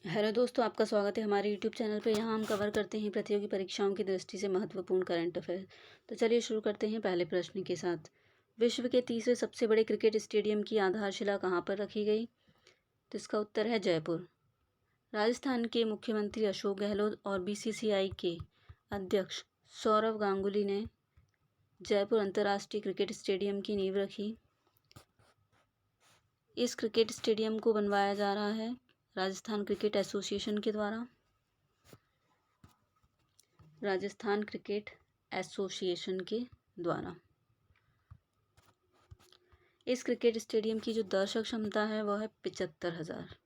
Hello दोस्तों, आपका स्वागत है हमारे यूट्यूब चैनल पे। यहाँ हम कवर करते हैं प्रतियोगी परीक्षाओं की दृष्टि से महत्वपूर्ण करंट अफेयर। तो चलिए शुरू करते हैं पहले प्रश्न के साथ। विश्व के तीसरे सबसे बड़े क्रिकेट स्टेडियम की आधारशिला कहाँ पर रखी गई? तो इसका उत्तर है जयपुर। राजस्थान के मुख्यमंत्री अशोक गहलोत और बीसीसीआई के अध्यक्ष सौरव गांगुली ने जयपुर अंतर्राष्ट्रीय क्रिकेट स्टेडियम की नींव रखी। इस क्रिकेट स्टेडियम को बनवाया जा रहा है राजस्थान क्रिकेट एसोसिएशन के द्वारा। राजस्थान क्रिकेट एसोसिएशन के द्वारा इस क्रिकेट स्टेडियम की जो दर्शक क्षमता है वह है 75,000।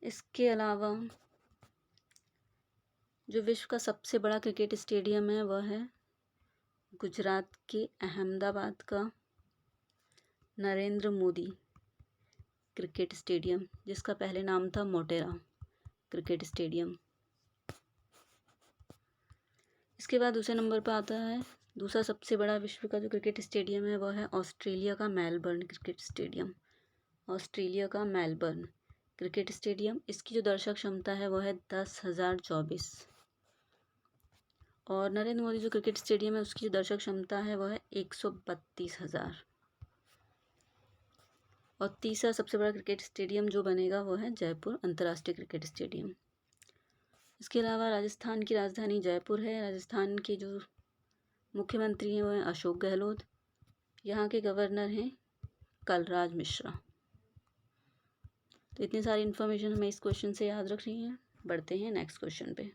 इसके अलावा जो विश्व का सबसे बड़ा क्रिकेट स्टेडियम है वह है गुजरात के अहमदाबाद का नरेंद्र मोदी क्रिकेट स्टेडियम, जिसका पहले नाम था मोटेरा क्रिकेट स्टेडियम। इसके बाद दूसरे नंबर पर आता है दूसरा सबसे बड़ा विश्व का जो क्रिकेट स्टेडियम है वह है ऑस्ट्रेलिया का मेलबर्न क्रिकेट स्टेडियम। ऑस्ट्रेलिया का मेलबर्न क्रिकेट स्टेडियम, इसकी जो दर्शक क्षमता है वह है 10,024। और नरेंद्र मोदी जो क्रिकेट स्टेडियम है उसकी जो दर्शक क्षमता है वह है 132,000। और तीसरा सबसे बड़ा क्रिकेट स्टेडियम जो बनेगा वो है जयपुर अंतर्राष्ट्रीय क्रिकेट स्टेडियम। इसके अलावा राजस्थान की राजधानी जयपुर है। राजस्थान के जो मुख्यमंत्री हैं वो हैं अशोक गहलोत। यहाँ के गवर्नर हैं कलराज मिश्रा। तो इतनी सारी इन्फॉर्मेशन हमें इस क्वेश्चन से याद रखनी है। बढ़ते हैं नेक्स्ट क्वेश्चन पे।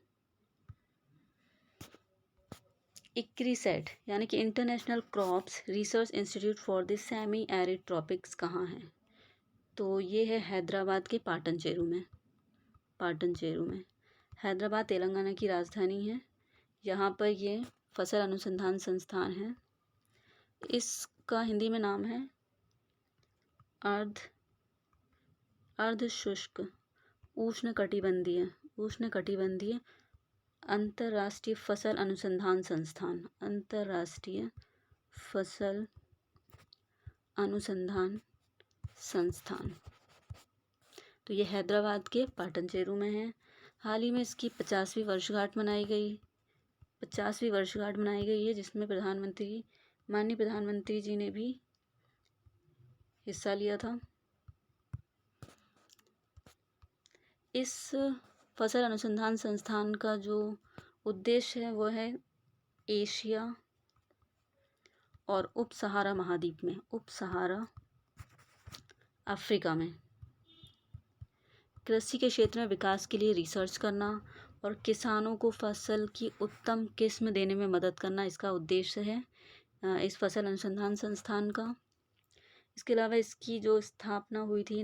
इक्रीसैट यानी कि international crops research institute for the semi arid tropics कहाँ है? तो ये है हैदराबाद के पाटनचेरू में। हैदराबाद तेलंगाना की राजधानी है। यहाँ पर ये फसल अनुसंधान संस्थान है। इसका हिंदी में नाम है अर्धशुष्क उष्णकटिबंधीय अंतर्राष्ट्रीय फसल अनुसंधान संस्थान। अंतर्राष्ट्रीय फसल अनुसंधान संस्थान। तो ये हैदराबाद के पाटनचेरू में है। हाल ही में इसकी 50वीं वर्षगांठ मनाई गई है, जिसमें माननीय प्रधानमंत्री जी ने भी हिस्सा लिया था। इस फसल अनुसंधान संस्थान का जो उद्देश्य है वह है एशिया और उप सहारा महाद्वीप में, अफ्रीका में कृषि के क्षेत्र में विकास के लिए रिसर्च करना और किसानों को फसल की उत्तम किस्म देने में मदद करना, इसका उद्देश्य है इस फसल अनुसंधान संस्थान का। इसके अलावा इसकी जो स्थापना हुई थी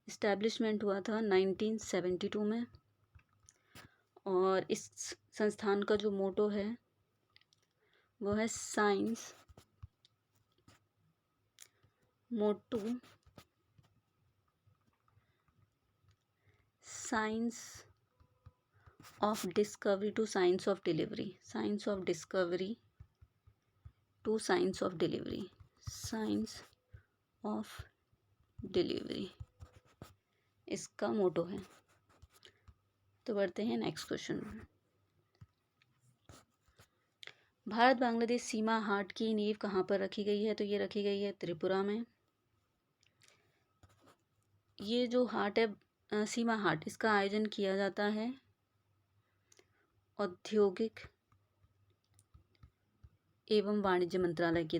इस्टेब्लिशमेंट हुआ था 1972 में। और इस संस्थान का जो मोटो है वो है science of discovery to science of delivery. इसका मोटो है। तो बढ़ते हैं नेक्स्ट क्वेश्चन में। भारत बांग्लादेश सीमा हाट की नींव कहाँ पर रखी गई है? तो ये रखी गई है त्रिपुरा में। ये जो हाट है सीमा हाट, इसका आयोजन किया जाता है औद्योगिक एवं वाणिज्य मंत्रालय के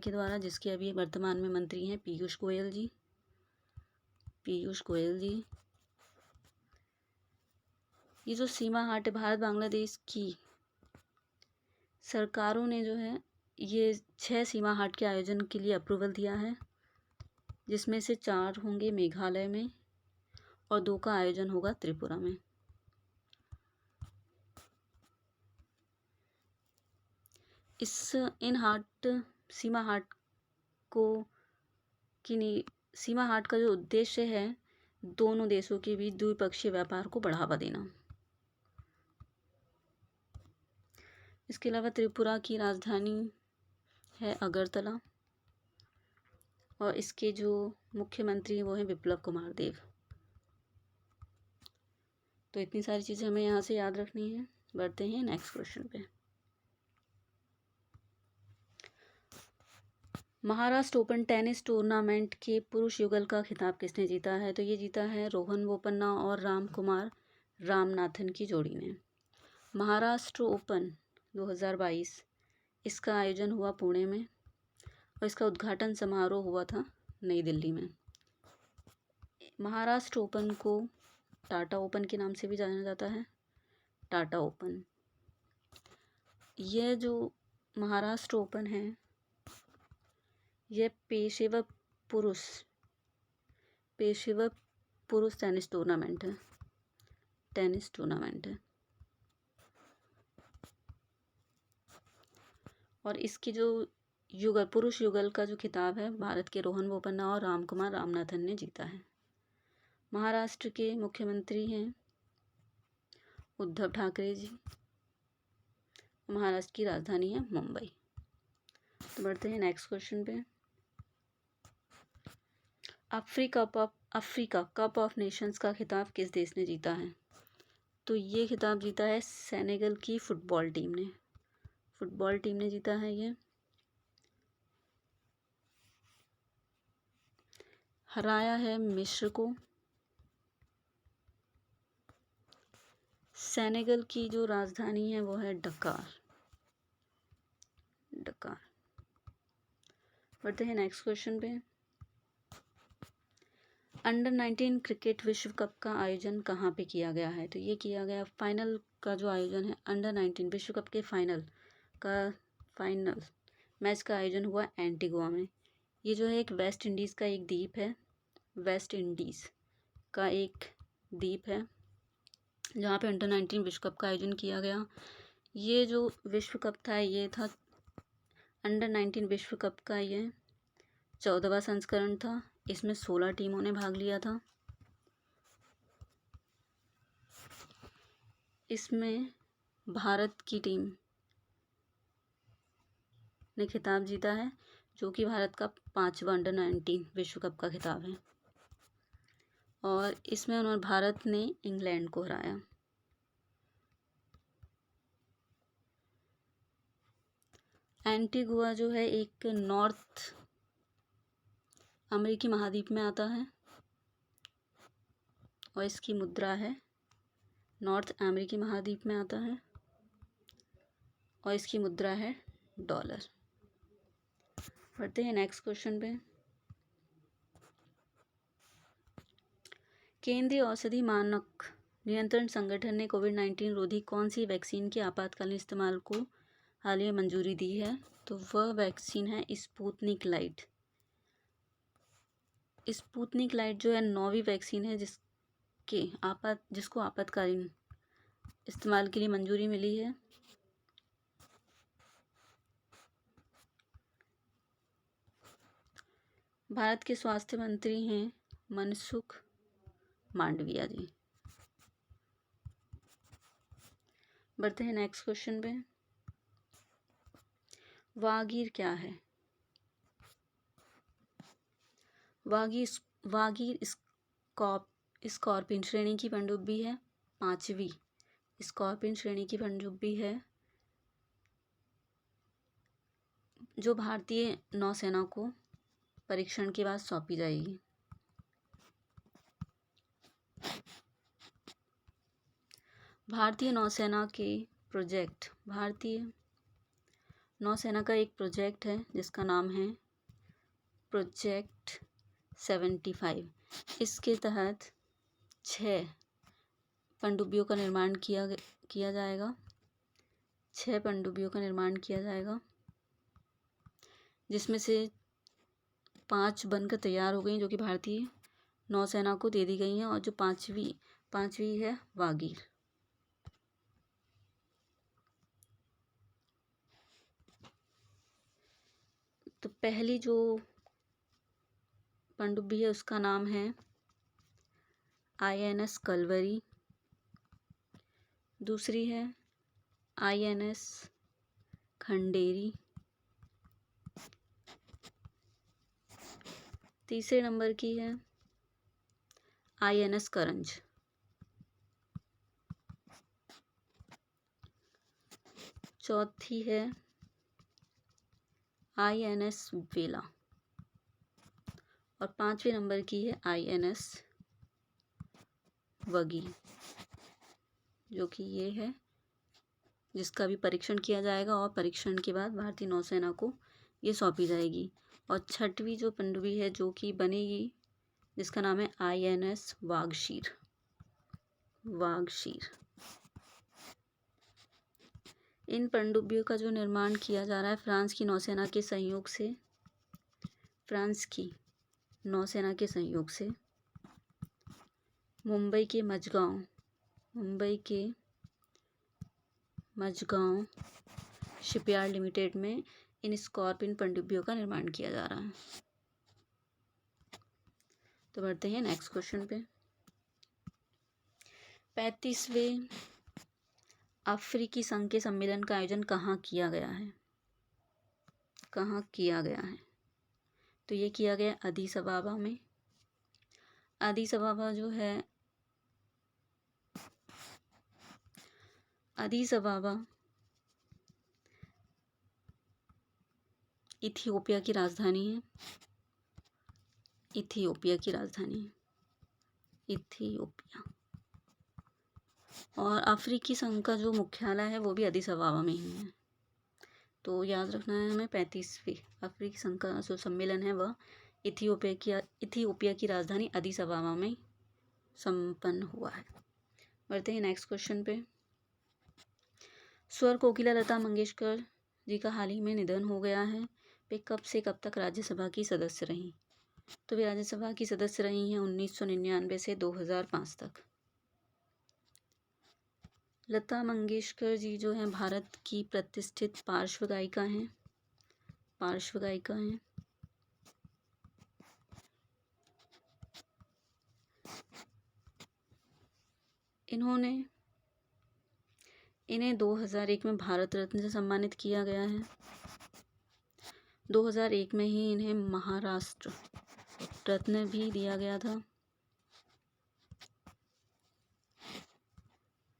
द्वारा, जिसके अभी वर्तमान में मंत्री हैं पीयूष गोयल जी। ये जो सीमा हाट है भारत बांग्लादेश की सरकारों ने जो है ये 6 सीमा हाट के आयोजन के लिए अप्रूवल दिया है, जिसमें से 4 होंगे मेघालय में और 2 का आयोजन होगा त्रिपुरा में। सीमा हाट का जो उद्देश्य है दोनों देशों के बीच द्विपक्षीय व्यापार को बढ़ावा देना। इसके अलावा त्रिपुरा की राजधानी है अगरतला। और इसके जो मुख्यमंत्री हैं वो हैं बिप्लब कुमार देव। तो इतनी सारी चीज़ें हमें यहाँ से याद रखनी है। बढ़ते हैं नेक्स्ट क्वेश्चन पे। महाराष्ट्र ओपन टेनिस टूर्नामेंट के पुरुष युगल का खिताब किसने जीता है? तो ये जीता है रोहन बोपन्ना और रामकुमार रामनाथन की जोड़ी ने। महाराष्ट्र ओपन 2022 इसका आयोजन हुआ पुणे में और इसका उद्घाटन समारोह हुआ था नई दिल्ली में। महाराष्ट्र ओपन को टाटा ओपन के नाम से भी जाना जाता है, टाटा ओपन। यह जो महाराष्ट्र ओपन है यह पेशेवर पुरुष टेनिस टूर्नामेंट है। और इसकी जो पुरुष युगल का जो खिताब है भारत के रोहन बोपन्ना और रामकुमार रामनाथन ने जीता है। महाराष्ट्र के मुख्यमंत्री हैं उद्धव ठाकरे जी। महाराष्ट्र की राजधानी है मुंबई। तो बढ़ते हैं नेक्स्ट क्वेश्चन पे। अफ्रीका कप ऑफ नेशंस का खिताब किस देश ने जीता है? तो ये खिताब जीता है सेनेगल की फुटबॉल टीम ने जीता है ये। हराया है मिस्र को। सेनेगल की जो राजधानी है वो है डकार। बढ़ते हैं नेक्स्ट क्वेश्चन पे। अंडर 19 क्रिकेट विश्व कप का आयोजन कहाँ पे किया गया है? तो ये किया गया फाइनल का जो आयोजन है अंडर 19 विश्व कप के फाइनल मैच का आयोजन हुआ एंटीगुआ में। ये जो है एक वेस्ट इंडीज़ का एक द्वीप है जहाँ पे अंडर 19 विश्व कप का आयोजन किया गया। ये जो विश्व कप था ये था अंडर 19 विश्व कप का ये 14वां संस्करण था। इसमें 16 टीमों ने भाग लिया था। इसमें भारत की टीम ने खिताब जीता है जो कि भारत का 5वां अंडर 19 विश्व कप का खिताब है। और इसमें भारत ने इंग्लैंड को हराया। एंटीगुआ जो है एक नॉर्थ अमेरिकी महाद्वीप में आता है और इसकी मुद्रा है नॉर्थ अमेरिकी महाद्वीप में आता है और इसकी मुद्रा है डॉलर। बढ़ते हैं नेक्स्ट क्वेश्चन पे। केंद्रीय औषधि मानक नियंत्रण संगठन ने कोविड-19 रोधी कौन सी वैक्सीन के आपातकालीन इस्तेमाल को हाल ही में मंजूरी दी है? तो वह वैक्सीन है स्पुतनिक लाइट। स्पुतनिक लाइट जो है 9वीं वैक्सीन है जिसको आपातकालीन इस्तेमाल के लिए मंजूरी मिली है। भारत के स्वास्थ्य मंत्री हैं मनसुख मांडविया जी। बढ़ते हैं नेक्स्ट क्वेश्चन पे। वागीर क्या है? वागीर स्कॉर्पियन श्रेणी की पनडुब्बी है। 5वीं स्कॉर्पियन श्रेणी की पनडुब्बी है जो भारतीय नौसेना को परीक्षण के बाद सौंपी जाएगी। भारतीय नौसेना का एक प्रोजेक्ट है जिसका नाम है प्रोजेक्ट 75। इसके तहत 6 पनडुब्बियों का निर्माण किया जाएगा। 6 पनडुब्बियों का निर्माण किया जाएगा जिसमें से 5 बनकर तैयार हो गई जो कि भारतीय नौसेना को दे दी गई हैं और जो पांचवी है वागीर। तो पहली जो पनडुब्बी है उसका नाम है INS कलवरी। दूसरी है INS खंडेरी। तीसरे नंबर की है INS करंज। चौथी है INS वेला। और पांचवें नंबर की है INS वगी, जो कि ये है जिसका भी परीक्षण किया जाएगा और परीक्षण के बाद भारतीय नौसेना को ये सौंपी जाएगी। और छठवीं जो पनडुब्बी है जो कि बनेगी, जिसका नाम है INS वागशीर। इन पनडुब्बियों का जो निर्माण किया जा रहा है फ्रांस की नौसेना के सहयोग से मुंबई के मझगांव शिपयार्ड लिमिटेड में इन स्कॉर्पिन पनडुब्बियों का निर्माण किया जा रहा है। तो बढ़ते हैं नेक्स्ट क्वेश्चन पे। 35वें अफ्रीकी संघ के सम्मेलन का आयोजन कहाँ किया गया है? तो ये किया गया अदीस अबाबा में। अदीस अबाबा इथियोपिया की राजधानी है। और अफ्रीकी संघ का जो मुख्यालय है वो भी अदीस अबाबा में ही है। तो याद रखना है हमें 35वीं अफ्रीकी संघ का जो सम्मेलन है वह इथियोपिया की राजधानी अदीस अबाबा में संपन्न हुआ है। बढ़ते हैं नेक्स्ट क्वेश्चन पे। स्वर कोकिला लता मंगेशकर जी का हाल ही में निधन हो गया है। वे कब से कब तक राज्यसभा की सदस्य रहीं? तो वे राज्यसभा की सदस्य रही हैं 1999 से 2005 तक। लता मंगेशकर जी जो हैं भारत की प्रतिष्ठित पार्श्व गायिका हैं। इन्हें 2001 में भारत रत्न से सम्मानित किया गया है। 2001 में ही इन्हें महाराष्ट्र रत्न भी दिया गया था।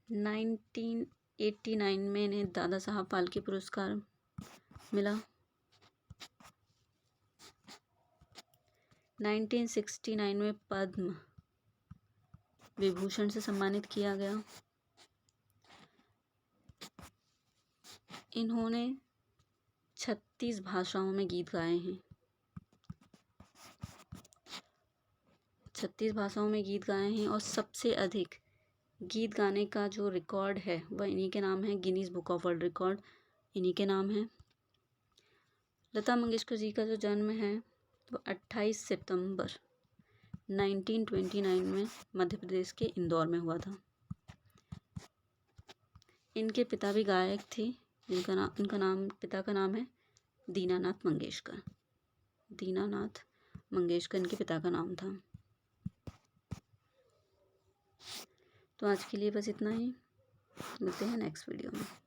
1989 में इन्हें दादा साहब फाल्के पुरस्कार मिला। 1969 में पद्म विभूषण से सम्मानित किया गया। इन्होंने 36 भाषाओं में गीत गाए हैं। 36 भाषाओं में गीत गाए हैं और सबसे अधिक गीत गाने का जो रिकॉर्ड है वह इन्हीं के नाम है। Guinness book of world record इन्हीं के नाम है। लता मंगेशकर जी का जो जन्म है वो 28 सितंबर 1929 में मध्य प्रदेश के इंदौर में हुआ था। इनके पिता भी गायक थे। पिता का नाम है दीनानाथ मंगेशकर इनके पिता का नाम था। तो आज के लिए बस इतना ही। मिलते हैं नेक्स्ट वीडियो में।